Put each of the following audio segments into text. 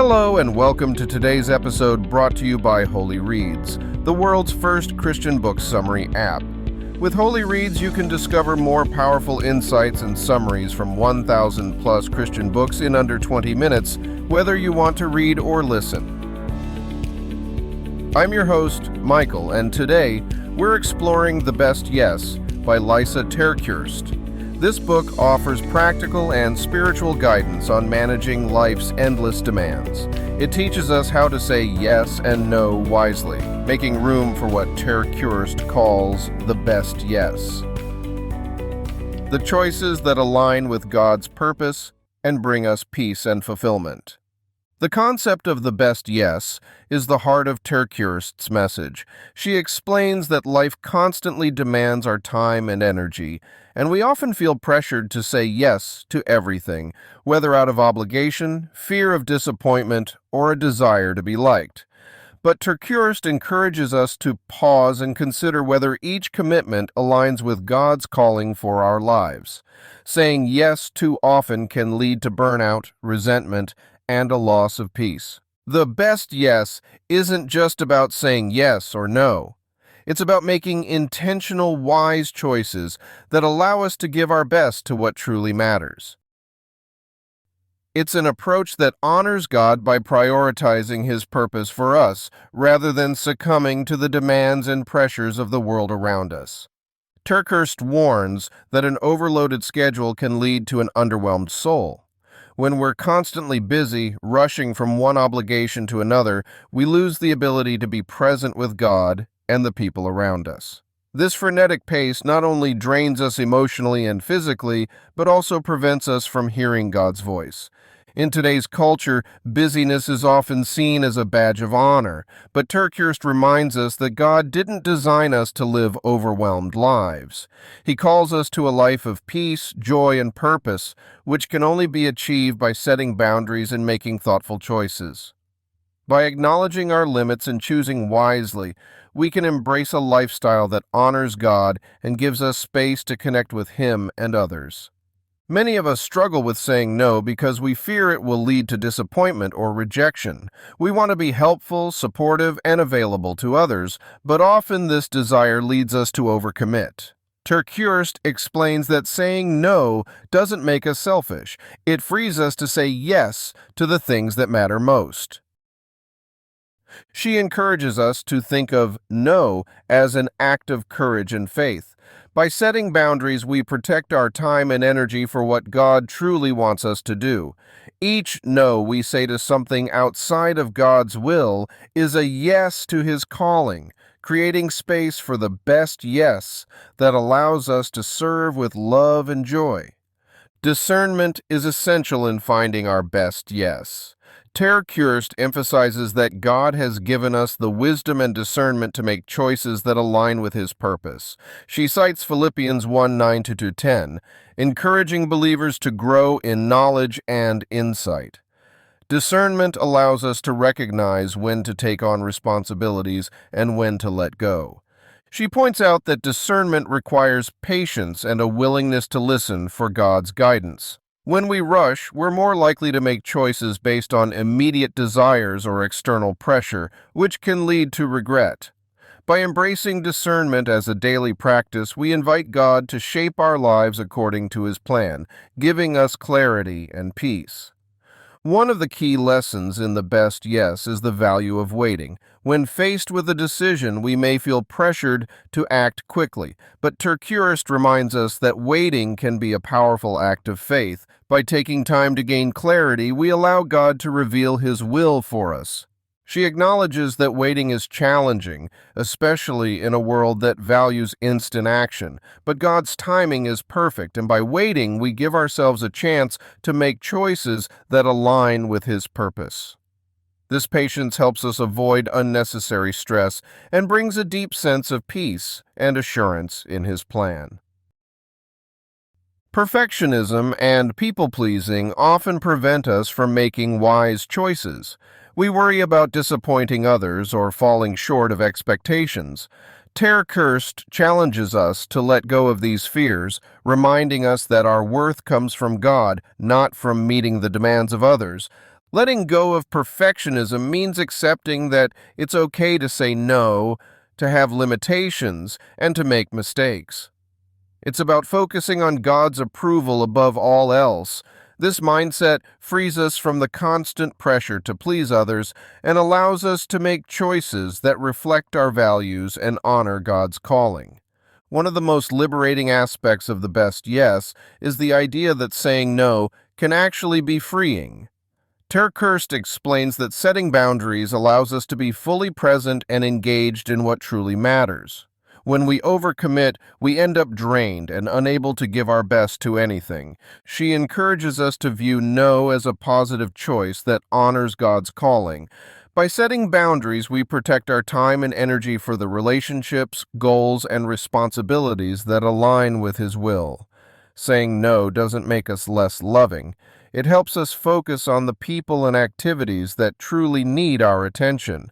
Hello and welcome to today's episode brought to you by Holy Reads, the world's first Christian book summary app. With Holy Reads, you can discover more powerful insights and summaries from 1,000 plus Christian books in under 20 minutes, whether you want to read or listen. I'm your host, Michael, and today we're exploring The Best Yes by Lysa TerKeurst. This book offers practical and spiritual guidance on managing life's endless demands. It teaches us how to say yes and no wisely, making room for what TerKeurst calls the best yes. The choices that align with God's purpose and bring us peace and fulfillment. The concept of the best yes is the heart of TerKeurst's message. She explains that life constantly demands our time and energy, and we often feel pressured to say yes to everything, whether out of obligation, fear of disappointment, or a desire to be liked. But TerKeurst encourages us to pause and consider whether each commitment aligns with God's calling for our lives. Saying yes too often can lead to burnout, resentment, and a loss of peace. The best yes isn't just about saying yes or no. It's about making intentional, wise choices that allow us to give our best to what truly matters. It's an approach that honors God by prioritizing His purpose for us, rather than succumbing to the demands and pressures of the world around us. TerKeurst warns that an overloaded schedule can lead to an underwhelmed soul. When we're constantly busy, rushing from one obligation to another, we lose the ability to be present with God and the people around us. This frenetic pace not only drains us emotionally and physically, but also prevents us from hearing God's voice. In today's culture, busyness is often seen as a badge of honor, but TerKeurst reminds us that God didn't design us to live overwhelmed lives. He calls us to a life of peace, joy, and purpose, which can only be achieved by setting boundaries and making thoughtful choices. By acknowledging our limits and choosing wisely, we can embrace a lifestyle that honors God and gives us space to connect with Him and others. Many of us struggle with saying no because we fear it will lead to disappointment or rejection. We want to be helpful, supportive, and available to others, but often this desire leads us to overcommit. TerKeurst explains that saying no doesn't make us selfish. It frees us to say yes to the things that matter most. She encourages us to think of no as an act of courage and faith. By setting boundaries, we protect our time and energy for what God truly wants us to do. Each no we say to something outside of God's will is a yes to His calling, creating space for the best yes that allows us to serve with love and joy. Discernment is essential in finding our best yes. TerKeurst emphasizes that God has given us the wisdom and discernment to make choices that align with His purpose. She cites Philippians 1:9-10, encouraging believers to grow in knowledge and insight. Discernment allows us to recognize when to take on responsibilities and when to let go. She points out that discernment requires patience and a willingness to listen for God's guidance. When we rush, we're more likely to make choices based on immediate desires or external pressure, which can lead to regret. By embracing discernment as a daily practice, we invite God to shape our lives according to His plan, giving us clarity and peace. One of the key lessons in The Best Yes is the value of waiting. When faced with a decision, we may feel pressured to act quickly, but TerKeurst reminds us that waiting can be a powerful act of faith. By taking time to gain clarity, we allow God to reveal His will for us. She acknowledges that waiting is challenging, especially in a world that values instant action. But God's timing is perfect, and by waiting, we give ourselves a chance to make choices that align with His purpose. This patience helps us avoid unnecessary stress and brings a deep sense of peace and assurance in His plan. Perfectionism and people-pleasing often prevent us from making wise choices. We worry about disappointing others or falling short of expectations. TerKeurst challenges us to let go of these fears, reminding us that our worth comes from God, not from meeting the demands of others. Letting go of perfectionism means accepting that it's okay to say no, to have limitations, and to make mistakes. It's about focusing on God's approval above all else. This mindset frees us from the constant pressure to please others and allows us to make choices that reflect our values and honor God's calling. One of the most liberating aspects of the best yes is the idea that saying no can actually be freeing. TerKeurst explains that setting boundaries allows us to be fully present and engaged in what truly matters. When we overcommit, we end up drained and unable to give our best to anything. She encourages us to view no as a positive choice that honors God's calling. By setting boundaries, we protect our time and energy for the relationships, goals, and responsibilities that align with His will. Saying no doesn't make us less loving. It helps us focus on the people and activities that truly need our attention.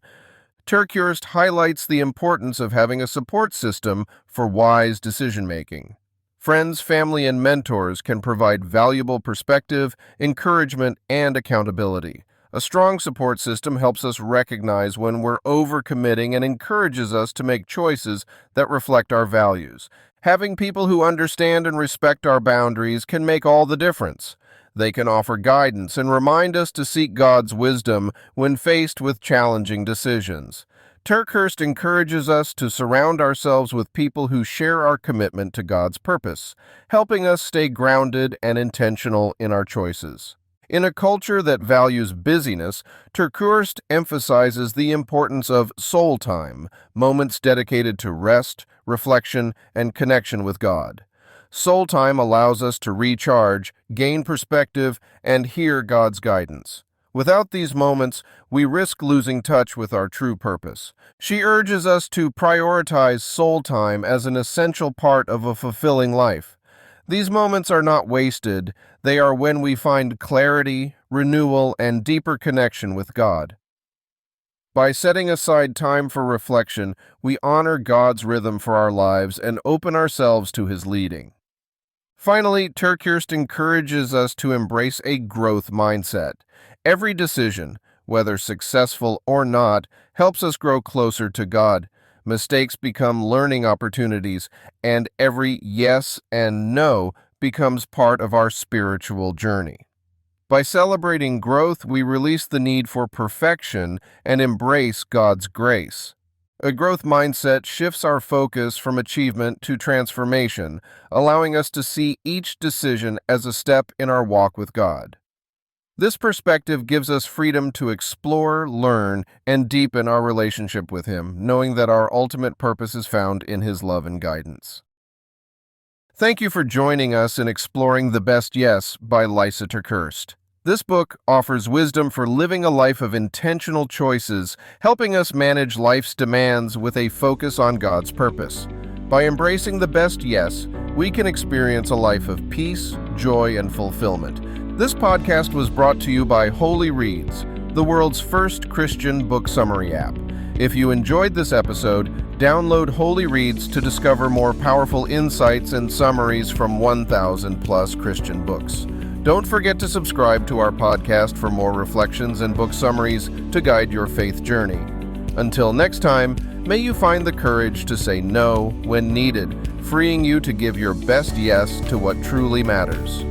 TerKeurst highlights the importance of having a support system for wise decision-making. Friends, family, and mentors can provide valuable perspective, encouragement, and accountability. A strong support system helps us recognize when we're overcommitting and encourages us to make choices that reflect our values. Having people who understand and respect our boundaries can make all the difference. They can offer guidance and remind us to seek God's wisdom when faced with challenging decisions. TerKeurst encourages us to surround ourselves with people who share our commitment to God's purpose, helping us stay grounded and intentional in our choices. In a culture that values busyness, TerKeurst emphasizes the importance of soul time, moments dedicated to rest, reflection, and connection with God. Soul time allows us to recharge, gain perspective, and hear God's guidance. Without these moments, we risk losing touch with our true purpose. She urges us to prioritize soul time as an essential part of a fulfilling life. These moments are not wasted. They are when we find clarity, renewal, and deeper connection with God. By setting aside time for reflection, we honor God's rhythm for our lives and open ourselves to His leading. Finally, TerKeurst encourages us to embrace a growth mindset. Every decision, whether successful or not, helps us grow closer to God. Mistakes become learning opportunities, and every yes and no becomes part of our spiritual journey. By celebrating growth, we release the need for perfection and embrace God's grace. A growth mindset shifts our focus from achievement to transformation, allowing us to see each decision as a step in our walk with God. This perspective gives us freedom to explore, learn, and deepen our relationship with Him, knowing that our ultimate purpose is found in His love and guidance. Thank you for joining us in exploring The Best Yes by Lysa TerKeurst. This book offers wisdom for living a life of intentional choices, helping us manage life's demands with a focus on God's purpose. By embracing the best yes, we can experience a life of peace, joy, and fulfillment. This podcast was brought to you by Holy Reads, the world's first Christian book summary app. If you enjoyed this episode, download Holy Reads to discover more powerful insights and summaries from 1,000-plus Christian books. Don't forget to subscribe to our podcast for more reflections and book summaries to guide your faith journey. Until next time, may you find the courage to say no when needed, freeing you to give your best yes to what truly matters.